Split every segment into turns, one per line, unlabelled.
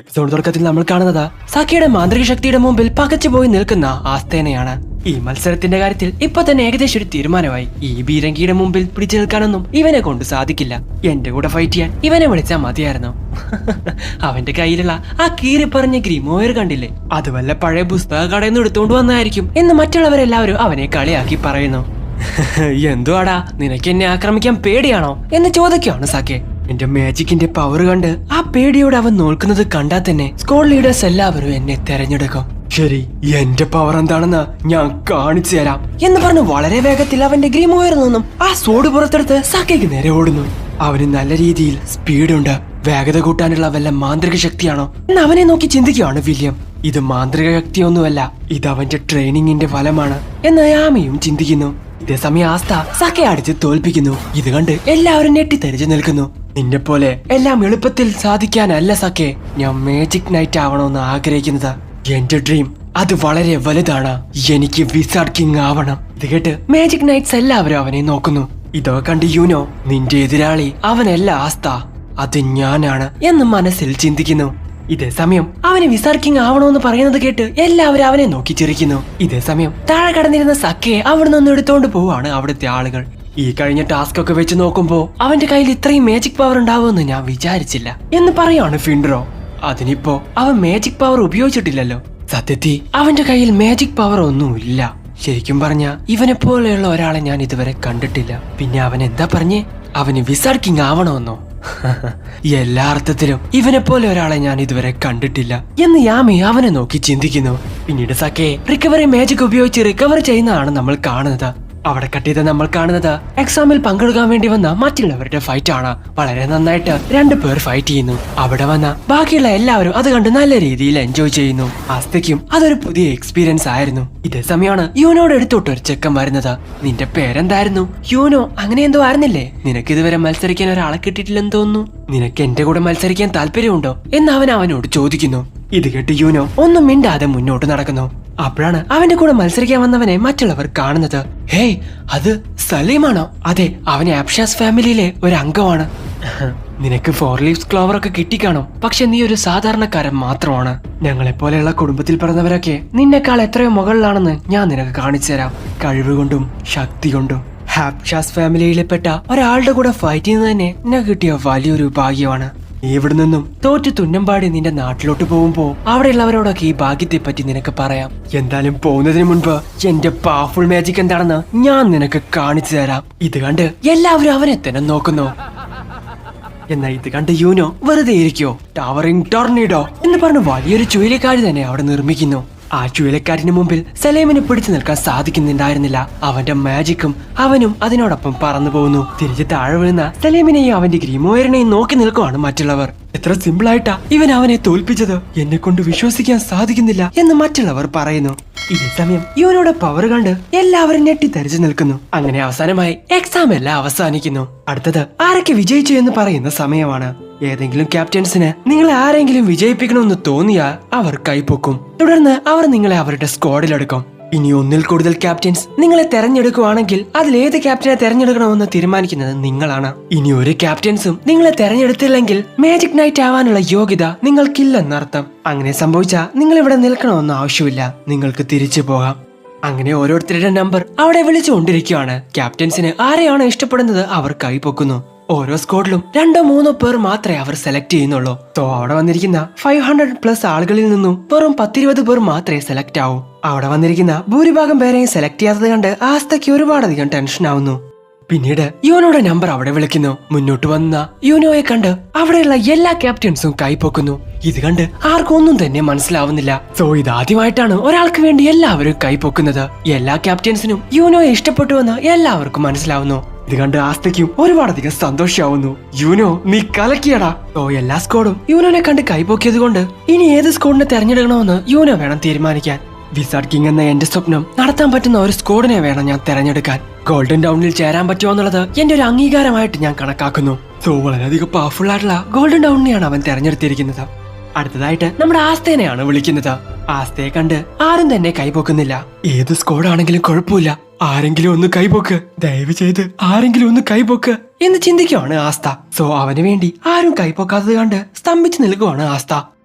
Episode തുടക്കത്തിൽ നമ്മൾ കാണുന്നത് സാക്കിയുടെ മാന്ത്രിക ശക്തിയുടെ മുമ്പിൽ പകച്ചുപോയി നിൽക്കുന്ന ആസ്തേനെയാണ്. ഈ മത്സരത്തിന്റെ കാര്യത്തിൽ ഇപ്പൊ തന്നെ ഏകദേശം ഒരു തീരുമാനമായി. ഈ ബീരങ്കിയുടെ മുമ്പിൽ പിടിച്ചു നിൽക്കാനൊന്നും ഇവനെ കൊണ്ട് സാധിക്കില്ല. എന്റെ കൂടെ ഫൈറ്റ് ചെയ്യാൻ ഇവനെ വിളിച്ചാൽ മതിയായിരുന്നു. അവന്റെ കയ്യിലുള്ള ആ കീറി പറഞ്ഞ ഗ്രിമോയർ കണ്ടില്ലേ, അത് വല്ല പഴയ പുസ്തക കടയിൽ നിന്ന് എടുത്തുകൊണ്ട് വന്നായിരിക്കും എന്ന് മറ്റുള്ളവരെല്ലാവരും അവനെ കളിയാക്കി പറയുന്നു. എന്തുവാടാ, നിനക്ക് എന്നെ ആക്രമിക്കാൻ പേടിയാണോ എന്ന് ചോദിക്കുകയാണ് സാക്കെ. എന്റെ മാജിക്കിന്റെ പവർ കണ്ട് ആ പേടിയോടെ അവൻ നോക്കുന്നത് കണ്ടാൽ തന്നെ സ്ക്വാഡ് ലീഡേഴ്സ് എല്ലാവരും എന്നെ തെരഞ്ഞെടുക്കും. ശരി, എന്റെ പവർ എന്താണെന്ന് ഞാൻ കാണിച്ചു തരാം എന്ന് പറഞ്ഞ് വളരെ വേഗത്തിൽ അവന്റെ ഗ്രിമോയറിൽ നിന്നും ആ സോഡ് പുറത്തെടുത്ത് സാക്കയ്ക്ക് നേരെ ഓടുന്നു. അവന് നല്ല രീതിയിൽ സ്പീഡുണ്ട്. വേഗത കൂട്ടാനുള്ള വല്ല മാന്ത്രിക ശക്തിയാണോ എന്ന് അവനെ നോക്കി ചിന്തിക്കുകയാണ് വില്യം. ഇത് മാന്ത്രിക ശക്തിയൊന്നുമല്ല, ഇത് അവന്റെ ട്രെയിനിങ്ങിന്റെ ഫലമാണ് എന്ന് യാമിയും ചിന്തിക്കുന്നു. ഇതേസമയം ആസ്ത സാക്കയെ അടിച്ച് തോൽപ്പിക്കുന്നു. ഇത് കണ്ട് എല്ലാവരും ഞെട്ടിത്തെറിച്ച് നിൽക്കുന്നു. നിന്നെ പോലെ എല്ലാം എളുപ്പത്തിൽ സാധിക്കാനല്ല സാക്കെ ഞാൻ മാജിക് നൈറ്റ് ആവണമെന്ന് ആഗ്രഹിക്കുന്നത്. എന്റെ ഡ്രീം അത് വളരെ വലുതാണ്. എനിക്ക് വിസാർഡ് കിങ് ആവണം. ഇത് കേട്ട് മാജിക് നൈറ്റ്സ് എല്ലാവരും അവനെ നോക്കുന്നു. ഇതൊക്കെ കണ്ട് യൂനോ, നിന്റെ എതിരാളി അവനല്ല ആസ്ത, അത് ഞാനാണ് എന്ന് മനസ്സിൽ ചിന്തിക്കുന്നു. ഇതേസമയം അവന് വിസാർഡ് കിങ് ആവണമെന്ന് പറയുന്നത് കേട്ട് എല്ലാവരും അവനെ നോക്കി ചിരിക്കുന്നു. ഇതേസമയം താഴെ കടന്നിരുന്ന സക്കയെ അവിടെ നിന്ന് എടുത്തോണ്ട് പോവാണ് അവിടുത്തെ ആളുകൾ. ഈ കഴിഞ്ഞ ടാസ്ക് ഒക്കെ വെച്ച് നോക്കുമ്പോ അവന്റെ കയ്യിൽ ഇത്രയും മാജിക് പവർ ഉണ്ടാവുമെന്ന് ഞാൻ വിചാരിച്ചില്ല എന്ന് പറയാണ് ഫിൻഡ്രോ. അതിനിപ്പോ അവൻ മാജിക് പവർ ഉപയോഗിച്ചിട്ടില്ലല്ലോ. സത്യത്തിൽ അവന്റെ കയ്യിൽ മാജിക് പവർ ഒന്നുമില്ല. ശരിക്കും പറഞ്ഞ ഇവനെ പോലെയുള്ള ഒരാളെ ഞാൻ ഇതുവരെ കണ്ടിട്ടില്ല. പിന്നെ അവൻ എന്താ പറഞ്ഞേ, അവന് വിസാർഡ് കിങ് ആവണമെന്നോ? എല്ലാ അർത്ഥത്തിലും ഇവനെ പോലെ ഒരാളെ ഞാൻ ഇതുവരെ കണ്ടിട്ടില്ല എന്ന് യാമി അവനെ നോക്കി ചിന്തിക്കുന്നു. പിന്നീട് സക്കെ റിക്കവറി മാജിക് ഉപയോഗിച്ച് റിക്കവർ ചെയ്യുന്നതാണ് നമ്മൾ കാണുന്നത്. അവിടെ കട്ട് ചെയ്ത് നമ്മൾ കാണുന്നത് എക്സാമിൽ പങ്കെടുക്കാൻ വേണ്ടി വന്ന മറ്റുള്ളവരുടെ ഫൈറ്റ് ആണ്. വളരെ നന്നായിട്ട് 2 പേർ ഫൈറ്റ് ചെയ്യുന്നു. അവിടെ വന്ന ബാക്കിയുള്ള എല്ലാവരും അത് കണ്ട് നല്ല രീതിയിൽ എൻജോയ് ചെയ്യുന്നു. ആസ്തയ്ക്കും അതൊരു പുതിയ എക്സ്പീരിയൻസ് ആയിരുന്നു. ഇതേ സമയമാണ് യൂനോട് എടുത്തോട്ട് ഒരു ചെക്കൻ വരുന്നത്. നിന്റെ പേരെന്തായിരുന്നു? യൂനോ അങ്ങനെ എന്തോ ആയിരുന്നില്ലേ? നിനക്ക് ഇതുവരെ മത്സരിക്കാൻ ഒരാളെ കിട്ടിയിട്ടില്ലെന്ന് തോന്നുന്നു. നിനക്ക് എന്റെ കൂടെ മത്സരിക്കാൻ താല്പര്യമുണ്ടോ എന്ന് അവനോട് ചോദിക്കുന്നു. ഇത് കേട്ട് യൂനോ ഒന്നും മിണ്ടാതെ മുന്നോട്ട് നടക്കുന്നു. അപ്പോഴാണ് അവന്റെ കൂടെ മത്സരിക്കാൻ വന്നവനെ മറ്റുള്ളവർ കാണുന്നത്. ഹേയ്, അത് സലീമാണോ? അതെ, അവൻ ആപ്ഷാസ് ഫാമിലിയിലെ ഒരു അംഗമാണ്. നിനക്ക് 4 ലീവ്സ് ക്ലോവർ ഒക്കെ കിട്ടിക്കാണും, പക്ഷെ നീ ഒരു സാധാരണക്കാരൻ മാത്രമാണ്. ഞങ്ങളെ പോലെയുള്ള കുടുംബത്തിൽ പിറന്നവരൊക്കെ നിന്നെക്കാൾ എത്രയോ മുകളിലാണെന്ന് ഞാൻ നിനക്ക് കാണിച്ചു തരാം. കഴിവ് കൊണ്ടും ശക്തി കൊണ്ടും. ആപ്ഷാസ് ഫാമിലിയിൽപ്പെട്ട ഒരാളുടെ കൂടെ ഫൈറ്റ് ചെയ്യുന്നത് തന്നെ നിനക്ക് കിട്ടിയ വലിയൊരു ഭാഗ്യമാണ്. നീ ഇവിടെ നിന്നും തോറ്റു തുന്നമ്പാടി നിന്റെ നാട്ടിലോട്ട് പോകുമ്പോ അവിടെയുള്ളവരോടൊക്കെ ഈ ഭാഗ്യത്തെ പറ്റി നിനക്ക് പറയാം. എന്തായാലും പോകുന്നതിന് മുൻപ് എന്റെ പവർഫുൾ മാജിക് എന്താണെന്ന് ഞാൻ നിനക്ക് കാണിച്ചു തരാം. ഇത് കണ്ട് എല്ലാവരും അവനെ തന്നെ നോക്കുന്നു. എന്നാ ഇത് കണ്ട് യൂനോ വെറുതെ ഇരിക്കോ? ടവറിംഗ് ടോർണീഡോ എന്ന് പറഞ്ഞ് വലിയൊരു ചുഴലിക്കാറ്റ് തന്നെ അവിടെ നിർമ്മിക്കുന്നു. ആ ചുഴലിക്കാറ്റിന് മുമ്പിൽ സലേമിന് പിടിച്ചു നിൽക്കാൻ സാധിക്കുന്നുണ്ടായിരുന്നില്ല. അവന്റെ മാജിക്കും അവനും അതിനോടൊപ്പം പറന്നു പോകുന്നു. തിരിച്ച് താഴെ വീഴുന്ന സലേമിനെയും അവന്റെ ഗ്രിമോയറിനെയും നോക്കി നിൽക്കുവാണ് മറ്റുള്ളവർ. എത്ര സിമ്പിൾ ആയിട്ടാ ഇവൻ അവനെ തോൽപ്പിച്ചത്, എന്നെ കൊണ്ട് വിശ്വസിക്കാൻ സാധിക്കുന്നില്ല എന്ന് മറ്റുള്ളവർ പറയുന്നു. ഇതേ സമയം യൂനോയുടെ പവർ കണ്ട് എല്ലാവരും ഞെട്ടിത്തെറിച്ചു നിൽക്കുന്നു. അങ്ങനെ അവസാനമായി എക്സാം എല്ലാം അവസാനിക്കുന്നു. അടുത്തത് ആരൊക്കെ വിജയിച്ചു എന്ന് പറയുന്ന സമയമാണ്. ഏതെങ്കിലും ക്യാപ്റ്റൻസിന് നിങ്ങളെ ആരെങ്കിലും വിജയിപ്പിക്കണമെന്ന് തോന്നിയാൽ അവർ കൈപ്പൊക്കും. തുടർന്ന് അവർ നിങ്ങളെ അവരുടെ സ്ക്വാഡിലെടുക്കും. ഇനി ഒന്നിൽ കൂടുതൽ ക്യാപ്റ്റൻസ് നിങ്ങളെ തെരഞ്ഞെടുക്കുവാണെങ്കിൽ അതിൽ ഏത് ക്യാപ്റ്റനെ തെരഞ്ഞെടുക്കണമെന്ന് തീരുമാനിക്കുന്നത് നിങ്ങളാണ്. ഇനി ഒരു ക്യാപ്റ്റൻസും നിങ്ങളെ തെരഞ്ഞെടുത്തില്ലെങ്കിൽ മാജിക് നൈറ്റ് ആവാനുള്ള യോഗ്യത നിങ്ങൾക്കില്ലെന്നർത്ഥം. അങ്ങനെ സംഭവിച്ചാൽ നിങ്ങൾ ഇവിടെ നിൽക്കണമെന്ന് ആവശ്യമില്ല, നിങ്ങൾക്ക് തിരിച്ചു പോകാം. അങ്ങനെ ഓരോരുത്തരുടെ നമ്പർ അവിടെ വിളിച്ചുകൊണ്ടിരിക്കുകയാണ്. ക്യാപ്റ്റൻസിന് ആരെയാണോ ഇഷ്ടപ്പെടുന്നത് അവർ കൈപ്പൊക്കുന്നു. ഓരോ സ്ക്വാഡിലും 2-3 പേർ മാത്രമേ അവർ സെലക്ട് ചെയ്യുന്നുള്ളൂ. സോ അവിടെ വന്നിരിക്കുന്ന 500+ ആളുകളിൽ നിന്നും വെറും 10-20 പേർ മാത്രമേ സെലക്ട് ആവൂ. അവിടെ വന്നിരിക്കുന്ന ഭൂരിഭാഗം പേരെയും സെലക്ട് ചെയ്യാത്തത് കണ്ട് ആസ്തയ്ക്ക് ഒരുപാടധികം ടെൻഷൻ ആവുന്നു. പിന്നീട് യൂനോയുടെ നമ്പർ അവിടെ വിളിക്കുന്നു. മുന്നോട്ട് വന്ന യൂനോയെ കണ്ട് അവിടെയുള്ള എല്ലാ ക്യാപ്റ്റൻസും കൈപ്പൊക്കുന്നു. ഇത് കണ്ട് ആർക്കും ഒന്നും തന്നെ മനസ്സിലാവുന്നില്ല. സോ ഇതാദ്യമായിട്ടാണ് ഒരാൾക്ക് വേണ്ടി എല്ലാവരും കൈപ്പൊക്കുന്നത്. എല്ലാ ക്യാപ്റ്റൻസിനും യൂനോയെ ഇഷ്ടപ്പെട്ടുവെന്ന് എല്ലാവർക്കും മനസ്സിലാവുന്നു. ഇത് കണ്ട് ആസ്തയ്ക്കും ഒരുപാടധികം സന്തോഷമാവുന്നു. യൂനോ, നീ കലക്കിയടാ. സോ എല്ലാ സ്ക്വാഡും യൂനോനെ കണ്ട് കൈപ്പൊക്കിയത് കൊണ്ട് ഇനി ഏത് സ്ക്വാഡിനെ തെരഞ്ഞെടുക്കണമെന്ന് യൂനോ വേണം തീരുമാനിക്കാൻ. വിസാർഡ് കിങ് എന്ന എന്റെ സ്വപ്നം നടത്താൻ പറ്റുന്ന ഒരു സ്ക്വാഡിനെ വേണം ഞാൻ തെരഞ്ഞെടുക്കാൻ. ഗോൾഡൻ ഡൗണിൽ ചേരാൻ പറ്റുമോ എന്നുള്ളത് എന്റെ ഒരു അംഗീകാരമായിട്ട് ഞാൻ കണക്കാക്കുന്നു. സോ വളരെയധികം പവർഫുൾ ആയിട്ടുള്ള ഗോൾഡൻ ഡൗണിനെയാണ് അവൻ തെരഞ്ഞെടുത്തിരിക്കുന്നത്. അടുത്തതായിട്ട് നമ്മുടെ ആസ്തേനെയാണ് വിളിക്കുന്നത്. ആസ്തയെ കണ്ട് ആരും തന്നെ കൈപ്പൊക്കുന്നില്ല. ഏത് സ്ക്വാഡാണെങ്കിലും കുഴപ്പമില്ല, ആരെങ്കിലും ഒന്ന് കൈപ്പൊക്ക്, ദയവ് ചെയ്ത് ആരെങ്കിലും ഒന്ന് കൈപ്പൊക്ക് എന്ന് ചിന്തിക്കുവാണ് ആസ്ത. സോ അവന് വേണ്ടി ആരും കൈപ്പൊക്കാത്തത് കണ്ട് സ്തംഭിച്ചു നിൽക്കുവാണ് ആസ്ത.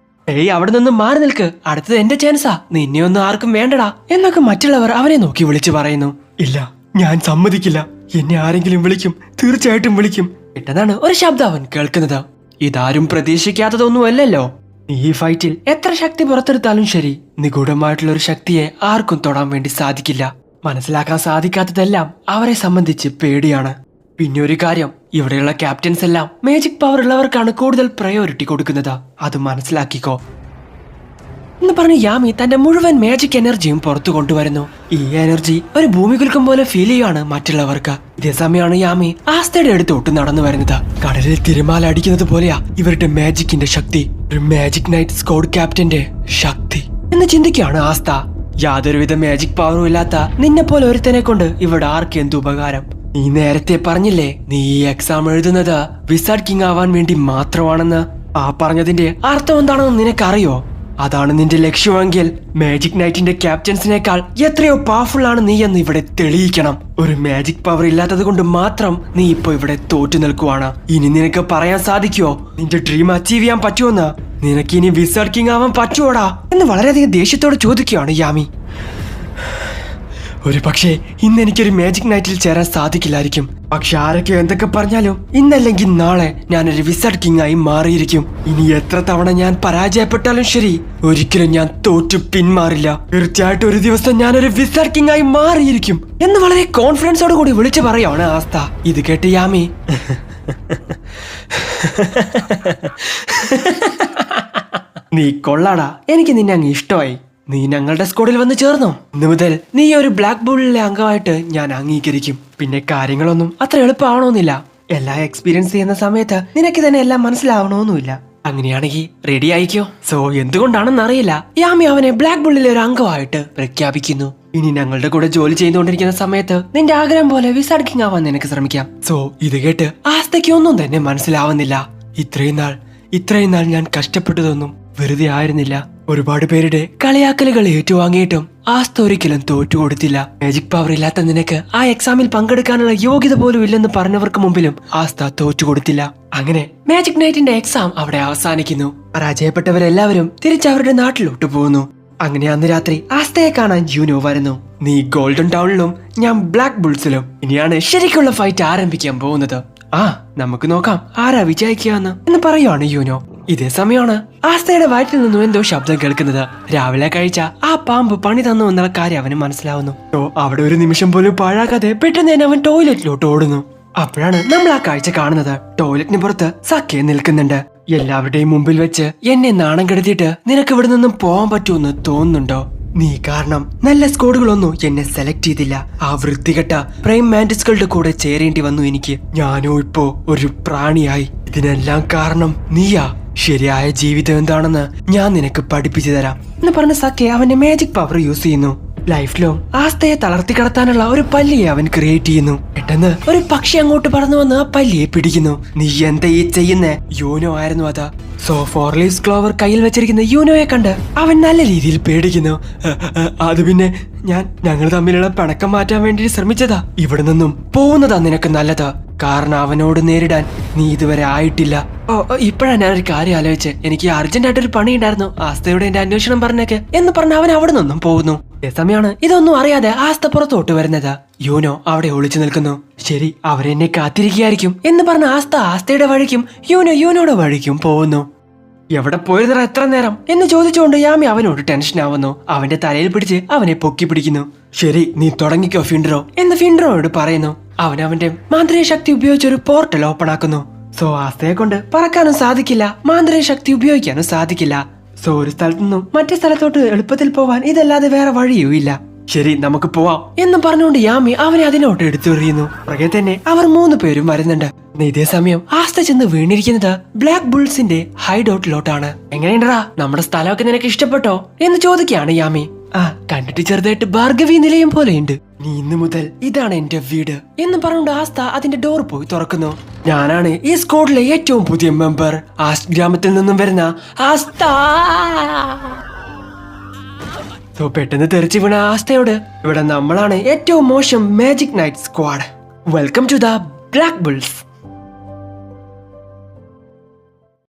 ഏയ് അവിടെ നിന്ന് മാറി നിൽക്ക്, അടുത്തത് എന്റെ ചാൻസാ, നിന്നെ ഒന്നും ആർക്കും വേണ്ടടാ എന്നൊക്കെ മറ്റുള്ളവർ അവനെ നോക്കി വിളിച്ചു പറയുന്നു. ഇല്ല, ഞാൻ സമ്മതിക്കില്ല, എന്നെ ആരെങ്കിലും വിളിക്കും, തീർച്ചയായിട്ടും വിളിക്കും. പെട്ടെന്നാണ് ഒരു ശബ്ദം അവൻ കേൾക്കുന്നത്. ഇതാരും പ്രതീക്ഷിക്കാത്തതൊന്നുമല്ലല്ലോ. ഈ ഫൈറ്റിൽ എത്ര ശക്തി പുറത്തെടുത്താലും ശരി, നിഗൂഢമായിട്ടുള്ള ഒരു ശക്തിയെ ആർക്കും തൊടാൻ വേണ്ടി സാധിക്കില്ല. മനസ്സിലാക്കാൻ സാധിക്കാത്തതെല്ലാം അവരെ സംബന്ധിച്ച് പേടിയാണ്. പിന്നെ ഒരു കാര്യം, ഇവിടെയുള്ള ക്യാപ്റ്റൻസ് എല്ലാം മാജിക് പവർ ഉള്ളവർക്കാണ് കൂടുതൽ പ്രയോറിറ്റി കൊടുക്കുന്നത്, അത് മനസ്സിലാക്കിക്കോ എന്ന് പറഞ്ഞ് യാമി തന്റെ മുഴുവൻ മാജിക് എനർജിയും പുറത്തു കൊണ്ടുവരുന്നു. ഈ എനർജി ഒരു ഭൂമികുലുക്കം പോലെ ഫീൽ ചെയ്യുകയാണ് മറ്റുള്ളവർക്ക്. ഇതേ സമയമാണ് യാമി ആസ്തയുടെ അടുത്തോട്ട് നടന്നു വരുന്നത്. കടലിൽ തിരമാല അടിക്കുന്നത് പോലെയാ ഇവരുടെ മാജിക്കിന്റെ ശക്തി, ഒരു മാജിക് നൈറ്റ് സ്ക്വാഡ് ക്യാപ്റ്റന്റെ ശക്തി എന്ന് ചിന്തിക്കുകയാണ് ആസ്ത. യാതൊരുവിധ മാജിക് പവറും ഇല്ലാത്ത നിന്നെ പോലെ ഒരുത്തനെ കൊണ്ട് ഇവിടെ ആർക്ക് എന്ത് ഉപകാരം? നീ നേരത്തെ പറഞ്ഞില്ലേ നീ ഈ എക്സാം എഴുതുന്നത് വിസാർഡ് കിങ് ആവാൻ വേണ്ടി മാത്രമാണെന്ന്. ആ പറഞ്ഞതിന്റെ അർത്ഥം എന്താണെന്ന് നിനക്കറിയോ? അതാണ് നിന്റെ ലക്ഷ്യമെങ്കിൽ മാജിക് നൈറ്റിന്റെ ക്യാപ്റ്റൻസിനേക്കാൾ എത്രയോ പവർഫുൾ ആണ് നീ എന്ന് ഇവിടെ തെളിയിക്കണം. ഒരു മാജിക് പവർ ഇല്ലാത്തത് കൊണ്ട് മാത്രം നീ ഇപ്പൊ ഇവിടെ തോറ്റു നിൽക്കുവാണ്. ഇനി നിനക്ക് പറയാൻ സാധിക്കുവോ നിന്റെ ഡ്രീം അച്ചീവ് ചെയ്യാൻ പറ്റുമെന്ന്? നിനക്ക് ഇനി വിസാർഡ് കിങ് ആവാൻ പറ്റുവോടാ എന്ന് വളരെയധികം ദേഷ്യത്തോടെ ചോദിക്കുകയാണ് യാമി. ഒരു പക്ഷേ ഇന്ന് എനിക്കൊരു മാജിക് നൈറ്റിൽ ചേരാൻ സാധിക്കില്ലായിരിക്കും. പക്ഷെ ആരൊക്കെ എന്തൊക്കെ പറഞ്ഞാലും ഇന്നല്ലെങ്കിൽ നാളെ ഞാനൊരു വിസാർഡ് കിങ് ആയി മാറിയിരിക്കും. ഇനി എത്ര തവണ ഞാൻ പരാജയപ്പെട്ടാലും ശരി, ഒരിക്കലും ഞാൻ തോറ്റു പിന്മാറില്ല. തീർച്ചയായിട്ടും ഒരു ദിവസം ഞാനൊരു വിസാർഡ് കിങ് ആയി മാറിയിരിക്കും എന്ന് വളരെ കോൺഫിഡൻസോട് കൂടി വിളിച്ചു പറയുകയാണ് ആസ്ത. ഇത് കേട്ട് യാമി നീ കൊള്ളാടാ, എനിക്ക് നിന്നെ അങ്ങ് ഇഷ്ടമായി. നീ ഞങ്ങളുടെ സ്ക്വാഡിൽ വന്ന് ചേർന്നോ? ഇന്ന് മുതൽ നീ ഒരു ബ്ലാക്ക് ബുള്ളിലെ അംഗമായിട്ട് ഞാൻ അംഗീകരിക്കും. പിന്നെ കാര്യങ്ങളൊന്നും അത്ര എളുപ്പമാവണമെന്നില്ല. എല്ലാം എക്സ്പീരിയൻസ് ചെയ്യുന്ന സമയത്ത് നിനക്ക് തന്നെ എല്ലാം മനസ്സിലാവണമെന്നില്ല. അങ്ങനെയാണെങ്കിൽ റെഡി ആയിക്കോ. സോ എന്തുകൊണ്ടാണെന്ന് അറിയില്ല, യാമി അവനെ ബ്ലാക്ക് ബുള്ളിലെ ഒരു അംഗമായിട്ട് പ്രഖ്യാപിക്കുന്നു. ഇനി ഞങ്ങളുടെ കൂടെ ജോലി ചെയ്തുകൊണ്ടിരിക്കുന്ന സമയത്ത് നിന്റെ ആഗ്രഹം പോലെ വിസാർഡ് കിങ് ആവാൻ നിനക്ക് ശ്രമിക്കാം. സോ ഇത് കേട്ട് ആസ്തയ്ക്ക് ഒന്നും തന്നെ മനസ്സിലാവുന്നില്ല. ഇത്രയും നാൾ ഞാൻ കഷ്ടപ്പെട്ടതൊന്നും വെറുതെ ആയിരുന്നില്ല. ഒരുപാട് പേരുടെ കളിയാക്കലുകൾ ഏറ്റുവാങ്ങിയിട്ടും ആസ്ത ഒരിക്കലും തോറ്റുകൊടുത്തില്ല. മാജിക് പവർ ഇല്ലാത്ത നിനക്ക് ആ എക്സാമിൽ പങ്കെടുക്കാനുള്ള യോഗ്യത പോലും ഇല്ലെന്ന് പറഞ്ഞവർക്ക് മുമ്പിലും ആസ്ത തോറ്റുകൊടുത്തില്ല. അങ്ങനെ മാജിക് നൈറ്റിന്റെ എക്സാം അവിടെ അവസാനിക്കുന്നു. പരാജയപ്പെട്ടവരെല്ലാവരും തിരിച്ചവരുടെ നാട്ടിലോട്ട് പോകുന്നു. അങ്ങനെ അന്ന് രാത്രി ആസ്തയെ കാണാൻ യൂനോ വരുന്നു. നീ ഗോൾഡൻ ടൗണിലും ഞാൻ ബ്ലാക്ക് ബുൾസിലും. ഇനിയാണ് ശരിക്കുള്ള ഫൈറ്റ് ആരംഭിക്കാൻ പോകുന്നത്. നമുക്ക് നോക്കാം ആരാ വിജയിക്കുക എന്ന് പറയുവാണ് യൂനോ. ഇതേ സമയമാണ് ആസ്തയുടെ വയറ്റിൽ നിന്നും എന്തോ ശബ്ദം കേൾക്കുന്നത്. രാവിലെ കഴിച്ച ആ പാമ്പ് പണി തന്നു എന്നുള്ള കാര്യം അവന് മനസ്സിലാവുന്നു. അവിടെ ഒരു നിമിഷം പോലും പാഴാക്കാതെ പെട്ടെന്ന് തന്നെ അവൻ ടോയ്ലറ്റിലോട്ട് ഓടുന്നു. അപ്പോഴാണ് നമ്മൾ ആ കാഴ്ച കാണുന്നത്. ടോയ്ലറ്റിന് പുറത്ത് സഖ്യ നിൽക്കുന്നുണ്ട്. എല്ലാവരുടെയും മുമ്പിൽ വെച്ച് എന്നെ നാണം കെടുത്തിയിട്ട് നിനക്ക് ഇവിടെ നിന്നും പോവാൻ പറ്റുമെന്ന് തോന്നുന്നുണ്ടോ? നീ കാരണം നല്ല സ്കോഡുകളൊന്നും എന്നെ സെലക്ട് ചെയ്തില്ല. ആ വൃത്തികെട്ട പ്രൈം മാൻറ്റിസുകളുടെ കൂടെ ചേരേണ്ടി വന്നു എനിക്ക്. ഞാനോ ഇപ്പോ ഒരു പ്രാണിയായി. ഇതിനെല്ലാം കാരണം നീയാ. ശരിയായ ജീവിതം എന്താണെന്ന് ഞാൻ നിനക്ക് പഠിപ്പിച്ചു തരാം എന്ന് പറഞ്ഞ സഖ്യ അവന്റെ മാജിക് പവർ യൂസ് ചെയ്യുന്നു. ലൈഫിലോ ആസ്തയെ തളർത്തി കടത്താനുള്ള ഒരു പല്ലിയെ അവൻ ക്രിയേറ്റ് ചെയ്യുന്നു. പെട്ടെന്ന് ഒരു പക്ഷി അങ്ങോട്ട് പറന്നു വന്ന് ആ പല്ലിയെ പിടിക്കുന്നു. നീ എന്താ ഈ ചെയ്യുന്നേ? യൂനോ ആയിരുന്നു അത്. സോ ഫോർ ലീവ്സ് ക്ലോവർ കയ്യിൽ വെച്ചിരിക്കുന്ന യൂനോയെ കണ്ട് അവൻ നല്ല രീതിയിൽ പേടിക്കുന്നു. അത് പിന്നെ ഞങ്ങൾ തമ്മിലുള്ള പിണക്കം മാറ്റാൻ വേണ്ടി ശ്രമിച്ചതാ. ഇവിടെ നിന്നും പോകുന്നതാ നിനക്ക് നല്ലത്. കാരണം അവനോട് നേരിടാൻ നീ ഇതുവരെ ആയിട്ടില്ല. ഇപ്പോഴാണ് ഞാനൊരു കാര്യം ആലോചിച്ച്. എനിക്ക് അർജന്റായിട്ടൊരു പണി ഉണ്ടായിരുന്നു. ആസ്തയോട് എന്റെ അന്വേഷണം പറഞ്ഞേക്ക് എന്ന് പറഞ്ഞ അവൻ അവിടെ നിന്നും പോകുന്നു. സമയമാണ് ഇതൊന്നും അറിയാതെ ആസ്ത പുറത്തോട്ട് വരുന്നത്. യൂനോ അവിടെ ഒളിച്ചു നിൽക്കുന്നു. ശരി, അവരെന്നെ കാത്തിരിക്കുകയായിരിക്കും എന്ന് പറഞ്ഞ ആസ്തയുടെ വഴിക്കും യൂനോയുടെ വഴിക്കും പോകുന്നു. എവിടെ പോയിരുന്നറ എത്ര നേരം എന്ന് ചോദിച്ചുകൊണ്ട് യാമി അവനോട് ടെൻഷൻ ആവുന്നു. അവന്റെ തലയിൽ പിടിച്ച് അവനെ പൊക്കി പിടിക്കുന്നു. ശരി, നീ തുടങ്ങിക്കോ ഫിൻഡ്രോ എന്ന് ഫിൻഡ്രോയോട് പറയുന്നു. അവന്റെ മാന്ത്രിക ശക്തി ഉപയോഗിച്ച് ഒരു പോർട്ടൽ ഓപ്പൺ ആക്കുന്നു. സോ ആസ്തയെ കൊണ്ട് പറക്കാനും സാധിക്കില്ല, മാന്ത്രിക ശക്തി ഉപയോഗിക്കാനും സാധിക്കില്ല. സോ ഒരു സ്ഥലത്തു നിന്നും മറ്റേ സ്ഥലത്തോട്ട് എളുപ്പത്തിൽ പോവാൻ ഇതല്ലാതെ വേറെ വഴിയോ ഇല്ല. ശരി, നമുക്ക് പോവാം എന്ന് പറഞ്ഞുകൊണ്ട് യാമി അവനെ അതിനോട്ട് എടുത്തെറിയുന്നു. പുറകെ തന്നെ അവർ 3 പേരും വരുന്നുണ്ട്. ഇതേ സമയം ആസ്ത ചെന്ന് വീണിരിക്കുന്നത് ബ്ലാക്ക് ബുൾസിന്റെ ഹൈഡ് ഔട്ടിലോട്ടാണ്. എങ്ങനെയുണ്ടടാ, നമ്മുടെ സ്ഥലമൊക്കെ നിനക്ക് ഇഷ്ടപ്പെട്ടോ എന്ന് ചോദിക്കുകയാണ് യാമി. കണ്ടിട്ട് ചെറുതായിട്ട് ഭാർഗവി നിലയം പോലെയുണ്ട്. നീ ഇന്ന് മുതൽ ഇതാണ് എന്റെ വീട് എന്ന് പറഞ്ഞുകൊണ്ട് ആസ്ത അതിന്റെ ഡോർ പോയി തുറക്കുന്നു. ഞാനാണ് ഈ സ്ക്വാഡിലെ ഏറ്റവും പുതിയ മെമ്പർ, ആസ്റ്റ് ഗ്രാമത്തിൽ നിന്നും വരുന്ന ആസ്ത. പെട്ടെന്ന് തെറിച്ചു വീണ ആസ്തയോട്, ഇവിടെ നമ്മളാണ് ഏറ്റവും മോശം magic night squad. Welcome to the black bull's.